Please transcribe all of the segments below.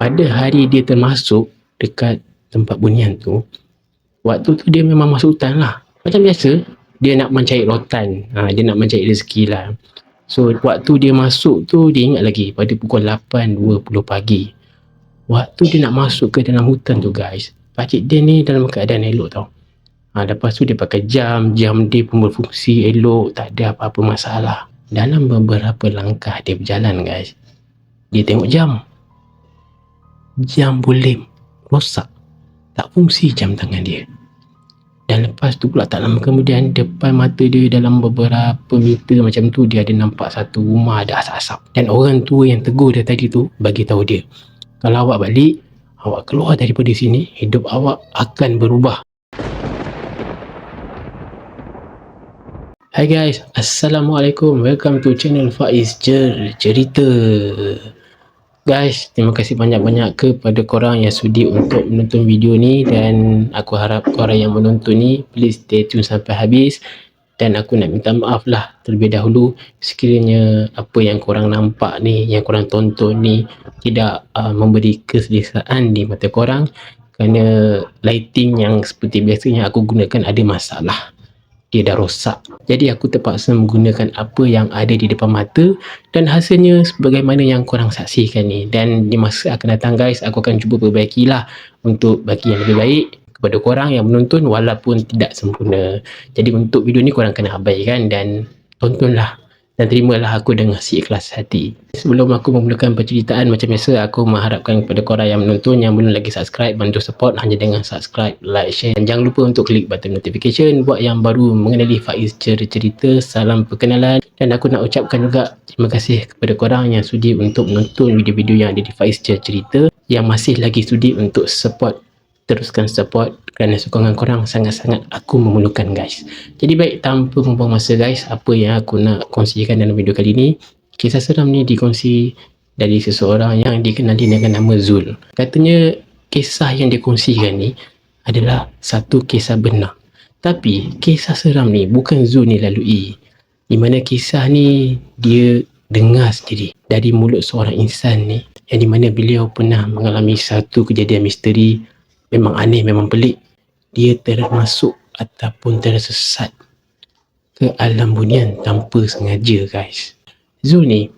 pada hari dia termasuk dekat tempat bunian tu, waktu tu dia memang masuk hutan lah. Macam biasa, dia nak mencari rotan, dia nak mencari rezeki lah. So, waktu dia masuk tu, dia ingat lagi pada pukul 8.20 pagi. Waktu dia nak masuk ke dalam hutan tu guys, pakcik dia ni dalam keadaan elok tau. Lepas tu dia pakai jam dia pun berfungsi elok, tak ada apa-apa masalah. Dalam beberapa langkah dia berjalan guys, dia tengok jam boleh rosak, tak fungsi jam tangan dia. Dan lepas tu pula tak lama kemudian, depan mata dia dalam beberapa meter macam tu, dia ada nampak satu rumah ada asap-asap. Dan orang tua yang tegur dia tadi tu bagi tahu dia, kalau awak balik, awak keluar daripada sini, hidup awak akan berubah. Hai guys, Assalamualaikum. Welcome to channel Faiz Cerita. Guys, terima kasih banyak-banyak kepada korang yang sudi untuk menonton video ni, dan aku harap korang yang menonton ni please stay tune sampai habis. Dan aku nak minta maaf lah terlebih dahulu sekiranya apa yang korang nampak ni, yang korang tonton ni tidak memberi keselesaan di mata korang, kerana lighting yang seperti biasanya aku gunakan ada masalah, dia dah rosak. Jadi aku terpaksa menggunakan apa yang ada di depan mata, dan hasilnya sebagaimana yang korang saksikan ni. Dan di masa akan datang guys, aku akan cuba perbaikilah untuk bagi yang lebih baik kepada korang yang menonton, walaupun tidak sempurna. Jadi untuk video ni korang kena abaikan dan tontonlah, dan terimalah aku dengan seikhlas hati. Sebelum aku memulakan penceritaan, macam biasa aku mengharapkan kepada korang yang menonton yang belum lagi subscribe, bantu support hanya dengan subscribe, like, share, dan jangan lupa untuk klik button notification. Buat yang baru mengenali Faiz Cerita, salam perkenalan. Dan aku nak ucapkan juga terima kasih kepada korang yang sudi untuk menonton video-video yang ada di Faiz Cerita, yang masih lagi sudi untuk support. Teruskan support, kerana sokongan korang sangat-sangat aku memerlukan guys. Jadi baik, tanpa membuang masa guys, apa yang aku nak kongsikan dalam video kali ni, kisah seram ni dikongsi dari seseorang yang dikenali dengan nama Zul. Katanya kisah yang dikongsikan ni adalah satu kisah benar, tapi kisah seram ni bukan Zul ni lalui, di mana kisah ni dia dengar sendiri dari mulut seorang insan ni, yang di mana beliau pernah mengalami satu kejadian misteri. Memang aneh, memang pelik. Dia termasuk ataupun tersesat ke alam bunian tanpa sengaja guys. Zul ni,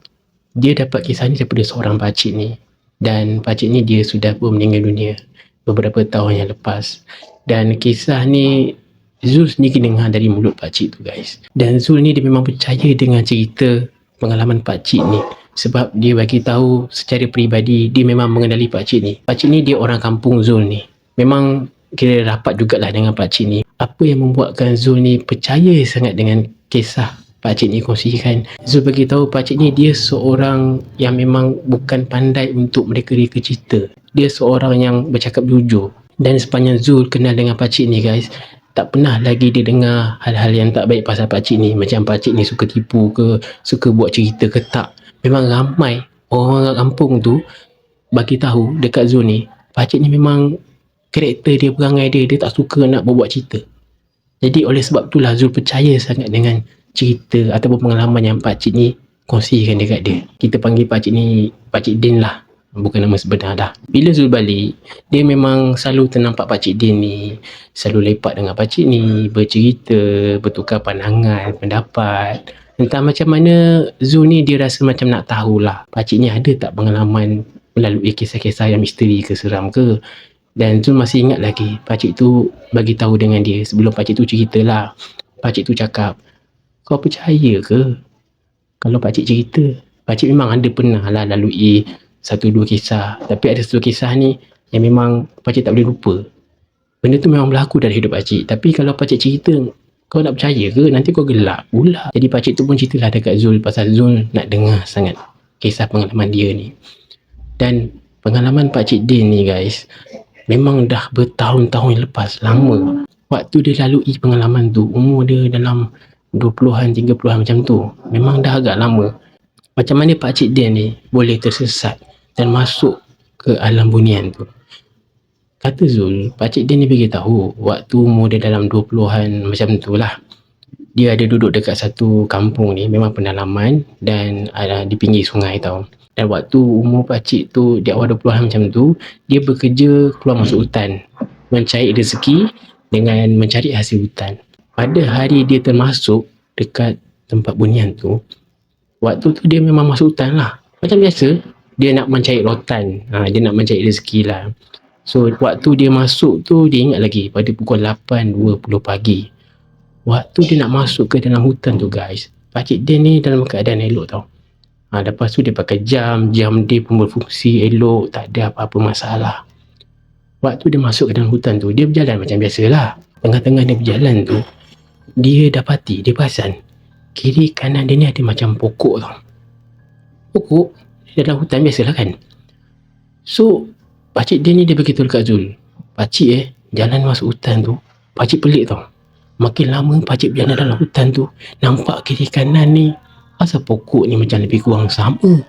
dia dapat kisah ni daripada seorang pakcik ni, dan pakcik ni dia sudah pun meninggal dunia beberapa tahun yang lepas. Dan kisah ni Zul sendiri dengar dari mulut pakcik tu guys. Dan Zul ni dia memang percaya dengan cerita pengalaman pakcik ni, sebab dia bagi tahu secara peribadi dia memang mengenali pakcik ni. Pakcik ni dia orang kampung Zul ni, memang kira rapat jugalah dengan pakcik ni. Apa yang membuatkan Zul ni percaya sangat dengan kisah pakcik ni kongsikan, Zul bagi tahu pakcik ni dia seorang yang memang bukan pandai untuk mereka-reka cerita. Dia seorang yang bercakap jujur. Dan sepanjang Zul kenal dengan pakcik ni guys, tak pernah lagi dia dengar hal-hal yang tak baik pasal pakcik ni. Macam pakcik ni suka tipu ke, suka buat cerita ke, tak. Memang ramai orang kampung tu bagi tahu dekat Zul ni, pakcik ni memang karakter dia, perangai dia tak suka nak buat cerita. Jadi oleh sebab itulah Zul percaya sangat dengan cerita ataupun pengalaman yang pakcik ni kongsikan dekat dia. Kita panggil pakcik ni Pakcik Din lah, bukan nama sebenar dah. Bila Zul balik, dia memang selalu ternampak Pakcik Din ni, selalu lepak dengan pakcik ni, bercerita, bertukar pandangan, pendapat. Entah macam mana Zul ni dia rasa macam nak tahulah pakcik ni ada tak pengalaman melalui kisah-kisah yang misteri ke, seram ke. Dan Zul masih ingat lagi pakcik tu bagi tahu dengan dia. Sebelum pakcik tu ceritalah, pakcik tu cakap, kau percaya ke kalau pakcik cerita? Pakcik memang ada pernah lah lalui satu dua kisah, tapi ada satu kisah ni yang memang pakcik tak boleh lupa. Benda tu memang berlaku dalam hidup pakcik, tapi kalau pakcik cerita, kau nak percaya ke? Nanti kau gelak pula. Jadi pakcik tu pun ceritalah dekat Zul, pasal Zul nak dengar sangat kisah pengalaman dia ni. Dan pengalaman Pakcik Din ni guys, memang dah bertahun-tahun lepas, lama. Waktu dia lalui pengalaman tu, umur dia dalam 20-an, 30-an macam tu. Memang dah agak lama. Macam mana Pakcik Din ni boleh tersesat dan masuk ke alam bunian tu? Kata Zul, Pakcik Din ni beritahu waktu umur dia dalam 20-an macam tu lah. Dia ada duduk dekat satu kampung ni, memang pendalaman, dan ada di pinggir sungai tau. Dan waktu umur pakcik tu di awal 20-an macam tu, dia bekerja keluar masuk hutan mencari rezeki dengan mencari hasil hutan. Pada hari dia termasuk dekat tempat bunian tu, waktu tu dia memang masuk hutan lah. Macam biasa, dia nak mencari rotan. Dia nak mencari rezeki lah. So, waktu dia masuk tu, dia ingat lagi pada pukul 8.20 pagi. Waktu dia nak masuk ke dalam hutan tu guys, pakcik dia ni dalam keadaan elok tau. Lepas tu dia pakai jam dia pun berfungsi elok, tak ada apa-apa masalah. Waktu dia masuk ke dalam hutan tu, dia berjalan macam biasalah. Tengah-tengah dia berjalan tu, dia perasan kiri kanan dia ni ada macam pokok tau. Pokok dalam hutan biasalah kan. So pakcik dia ni dia beritahu dekat Zul, pakcik jalan masuk hutan tu, pakcik pelik tau. Makin lama pakcik berjalan dalam hutan tu, nampak kiri kanan ni asal pokok ni macam lebih kurang sama.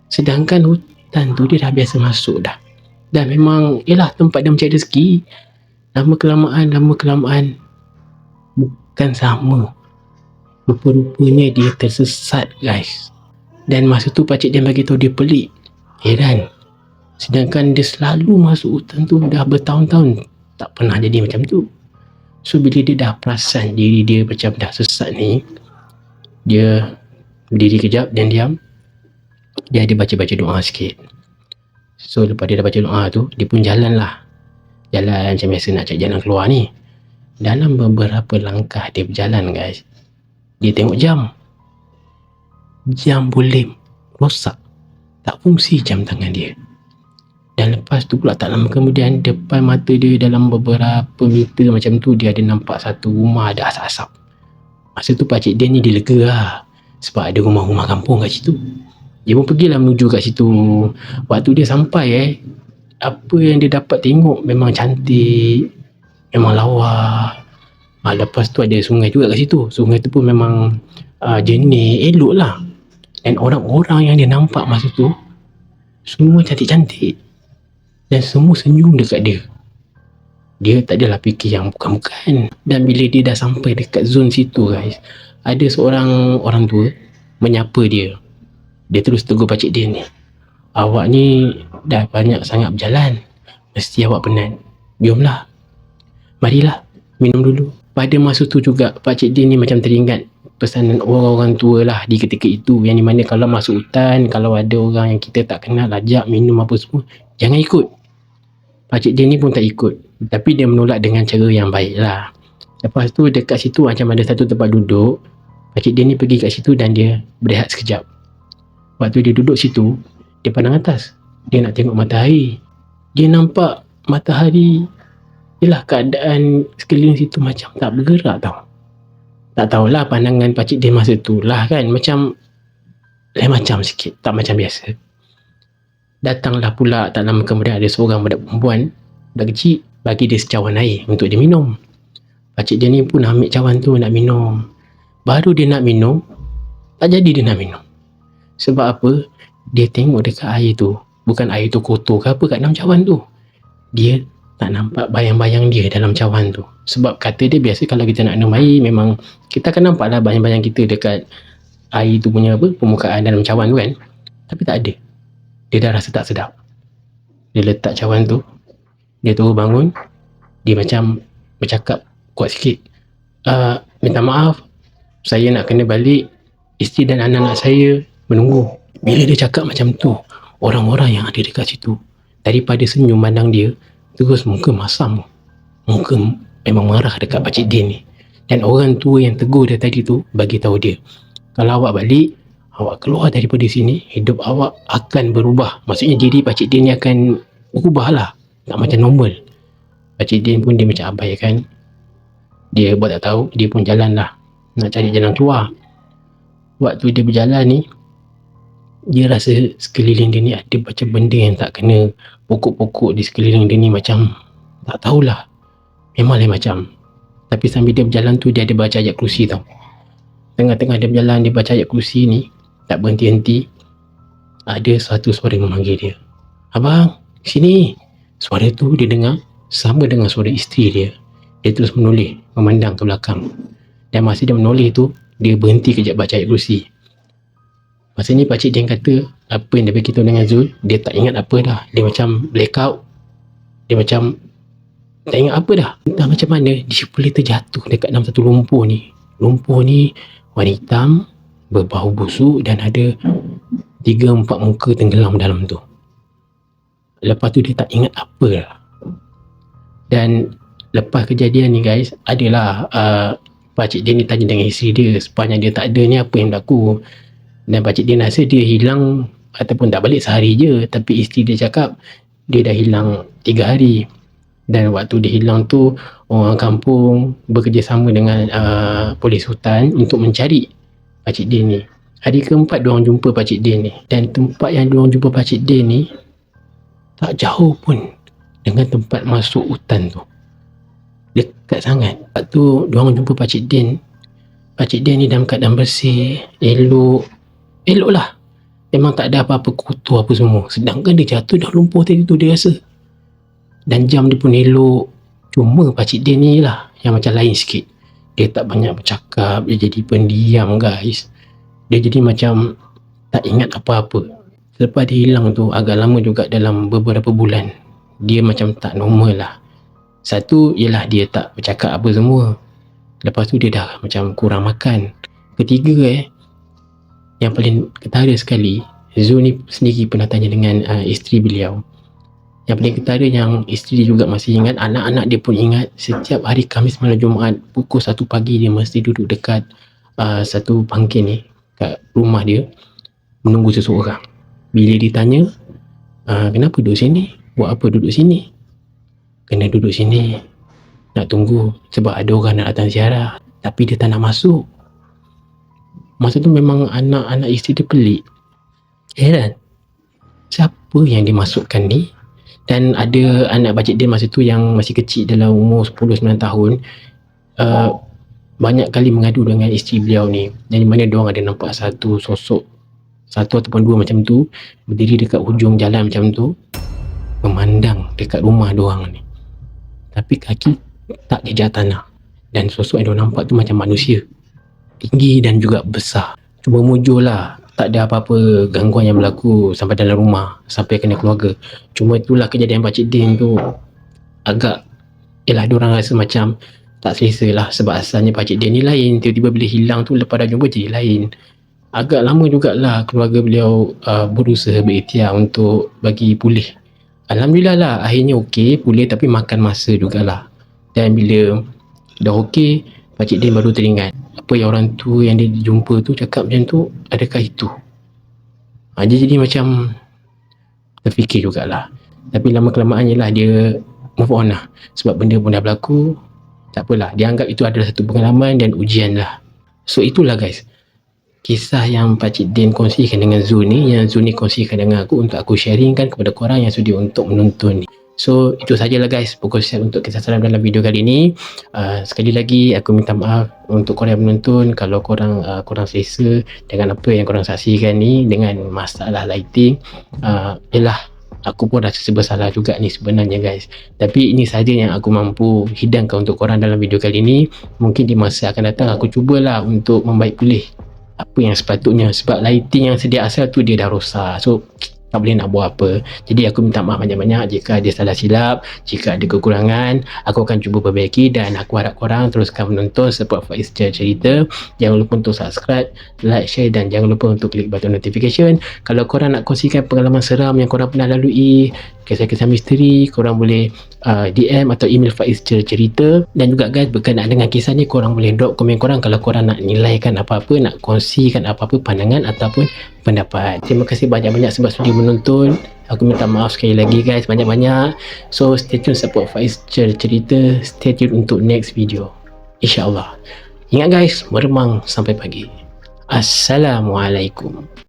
Sedangkan hutan tu dia dah biasa masuk dah. Dan memang ialah tempat dia mencari rezeki. Lama kelamaan bukan sama. Rupa-rupanya dia tersesat guys. Dan masa tu pakcik dia bagi tahu dia pelik, heran. Sedangkan dia selalu masuk hutan tu dah bertahun-tahun, tak pernah jadi macam tu. So bila dia dah perasan diri dia macam dah sesat ni, dia berdiri kejap dan diam. Dia ada baca-baca doa sikit. So lepas dia dah baca doa tu, dia pun jalan lah. Jalan macam biasa nak cari jalan keluar ni. Dalam beberapa langkah dia berjalan guys, dia tengok jam. Jam boleh rosak, tak fungsi jam tangan dia. Dan lepas tu pula tak lama kemudian, depan mata dia dalam beberapa meter macam tu, dia ada nampak satu rumah ada asap-asap. Masa tu pakcik dia ni dia lega lah, sebab ada rumah-rumah kampung kat situ. Dia pun pergilah menuju kat situ. Waktu dia sampai apa yang dia dapat tengok memang cantik, memang lawa. Lepas tu ada sungai juga kat situ. Sungai tu pun memang jernih, elok lah. Dan orang-orang yang dia nampak masa tu semua cantik-cantik. Dan semua senyum dekat dia. Dia tak adalah fikir yang bukan-bukan. Dan bila dia dah sampai dekat zon situ guys, ada seorang orang tua menyapa dia. Dia terus tegur pakcik dia ni, awak ni dah banyak sangat berjalan, mesti awak penat. Jomlah, marilah minum dulu. Pada masa tu juga pakcik dia ni macam teringat pesanan orang-orang tua lah di ketika itu, yang di mana kalau masuk hutan, kalau ada orang yang kita tak kenal ajak minum apa semua, jangan ikut. Pakcik dia ni pun tak ikut, tapi dia menolak dengan cara yang baik lah. Lepas tu dekat situ macam ada satu tempat duduk. Pakcik dia ni pergi kat situ dan dia berehat sekejap. Waktu dia duduk situ, dia pandang atas. Dia nak tengok matahari. Dia nampak matahari, yelah keadaan sekeliling situ macam tak bergerak tau. Tak tahulah pandangan pakcik dia masa tu lah kan, macam lain macam sikit, tak macam biasa. Datanglah pula tak lama kemudian ada seorang budak perempuan, budak kecil, bagi dia secawan air untuk dia minum. Pakcik dia ni pun ambil cawan tu nak minum. Baru dia nak minum, tak jadi dia nak minum. Sebab apa? Dia tengok dekat air tu, bukan air tu kotor ke apa kat dalam cawan tu. Dia tak nampak bayang-bayang dia dalam cawan tu. Sebab kata dia biasa kalau kita nak minum air, memang kita akan nampak lah bayang-bayang kita dekat air tu punya permukaan dalam cawan tu kan. Tapi tak ada. Dia dah rasa tak sedap. Dia letak cawan tu, dia terus bangun. Dia macam bercakap kuat sikit, minta maaf, saya nak kena balik, isteri dan anak-anak saya menunggu. Bila dia cakap macam tu, orang-orang yang ada dekat situ, daripada senyum pandang dia, terus muka masam. Muka memang marah dekat pakcik dia ni. Dan orang tua yang tegur dia tadi tu bagi tahu dia, kalau awak balik, awak keluar daripada sini, hidup awak akan berubah. Maksudnya diri pakcik dia ni akan berubah lah, tak macam normal. Pakcik dia pun dia macam abai kan. Dia buat tak tahu, dia pun jalan lah, nak cari jalan keluar. Waktu dia berjalan ni, dia rasa sekeliling dia ni ada macam benda yang tak kena. Pokok-pokok di sekeliling dia ni macam, tak tahulah, memang lain macam. Tapi sambil dia berjalan tu, dia ada baca ayat kursi tau. Tengah-tengah dia berjalan, dia baca ayat kursi ni, tak berhenti-henti, ada satu suara memanggil dia. Abang, sini. Suara tu dia dengar sama dengan suara isteri dia. Dia terus menoleh, memandang ke belakang. Dan masa dia menoleh tu, dia berhenti kejap baca ayat kursi. Masa ni Pakcik Din kata apa yang dia beritahu dengan Zul, dia tak ingat apa dah. Dia macam blackout. Dia macam tak ingat apa dah. Entah macam mana dia boleh terjatuh dekat dalam satu lumpur ni. Lumpur ni warna hitam, berbau busuk dan ada 3-4 muka tenggelam dalam tu. Lepas tu dia tak ingat apa dah. Dan lepas kejadian ni guys, adalah Pakcik Din ni tanya dengan isteri dia, sepanjang dia tak ada ni apa yang berlaku. Dan Pakcik Din rasa dia hilang ataupun tak balik sehari je, tapi isteri dia cakap dia dah hilang 3 hari. Dan waktu dia hilang tu, orang kampung bekerjasama dengan polis hutan untuk mencari Pakcik Din ni. Hari keempat diorang jumpa Pakcik Din ni, dan tempat yang diorang jumpa Pakcik Din ni tak jauh pun dengan tempat masuk hutan tu, dekat sangat. Lepas tu diorang jumpa Pakcik Din. Pakcik Din ni dalam keadaan bersih, elok lah, memang tak ada apa-apa kotor apa semua. Sedangkan dia jatuh dah lumpur tadi tu dia rasa. Dan jam dia pun elok. Cuma Pakcik Din ni lah yang macam lain sikit. Dia tak banyak bercakap, dia jadi pendiam guys. Dia jadi macam tak ingat apa-apa. Selepas dia hilang tu agak lama juga, dalam beberapa bulan, dia macam tak normal lah. Satu ialah dia tak bercakap apa semua. Lepas tu dia dah macam kurang makan. Ketiga yang paling ketara sekali, Zul ni sendiri pernah tanya dengan isteri beliau. Yang paling ketara yang isteri juga masih ingat, anak-anak dia pun ingat, setiap hari Khamis malam Jumaat pukul 1 pagi dia mesti duduk dekat satu bangkit ni kat rumah dia menunggu seseorang. Bila ditanya, kenapa duduk sini? Buat apa duduk sini? Kena duduk sini nak tunggu sebab ada orang nak datang ziarah, tapi dia tak nak masuk. Masa tu memang anak-anak isteri dia pelik, heran siapa yang dimasukkan ni. Dan ada anak Pakcik Din masa tu yang masih kecil, dalam umur 10-9 tahun, banyak kali mengadu dengan isteri beliau ni, dan di mana diorang ada nampak satu sosok, satu ataupun dua macam tu, berdiri dekat hujung jalan macam tu, memandang dekat rumah diorang ni, tapi kaki tak jejak tanah. Dan sosok yang diorang nampak tu macam manusia, tinggi dan juga besar. Cuma mujur lah, tak ada apa-apa gangguan yang berlaku sampai dalam rumah, sampai kena keluarga. Cuma itulah kejadian Pakcik Din tu agak, yelah diorang rasa macam tak selesa lah, sebab asalnya Pakcik Din ni lain, tiba-tiba bila hilang tu lepas dah jumpa jadi lain. Agak lama jugalah keluarga beliau berusaha berikhtiar untuk bagi pulih. Alhamdulillah lah, akhirnya okey, pulih, tapi makan masa jugalah. Dan bila dah okey, Pakcik Din baru teringat apa yang orang tu yang dia jumpa tu cakap macam tu, adakah itu? Dia jadi macam terfikir jugalah. Tapi lama kelamaan je lah dia move on lah, sebab benda pun dah berlaku, tak apalah, dia anggap itu adalah satu pengalaman dan ujian lah. So itulah guys, kisah yang Pakcik Din kongsikan dengan Zul ni, yang Zul ni kongsikan dengan aku untuk aku sharingkan kepada korang yang sudi untuk menonton ni. So itu sajalah guys, pokok siap untuk kisah seram dalam video kali ni. Sekali lagi aku minta maaf untuk korang yang menonton kalau korang kurang selesa dengan apa yang korang saksikan ni, dengan masalah lighting. Yelah, aku pun rasa bersalah juga ni sebenarnya guys, tapi ini saja yang aku mampu hidangkan untuk korang dalam video kali ni. Mungkin di masa akan datang aku cubalah untuk membaik pulih apa yang sepatutnya, sebab lighting yang sedia asal tu dia dah rosak, so tak boleh nak buat apa. Jadi aku minta maaf banyak-banyak jika ada salah silap, jika ada kekurangan, aku akan cuba perbaiki. Dan aku harap korang teruskan menonton, support Faiz Cerita. Jangan lupa untuk subscribe, like, share, dan jangan lupa untuk klik button notification. Kalau korang nak kongsikan pengalaman seram yang korang pernah lalui, kisah-kisah misteri, korang boleh DM atau email Faiz Cerita. Dan juga guys, berkenaan dengan kisah ni, korang boleh drop komen korang kalau korang nak nilaikan apa-apa, nak kongsikan apa-apa pandangan ataupun pendapat. Terima kasih banyak-banyak sebab sudi menonton. Aku minta maaf sekali lagi guys, banyak-banyak. So stay tune, support Faiz Cerita. Stay tune untuk next video, InsyaAllah. Ingat guys, meremang sampai pagi. Assalamualaikum.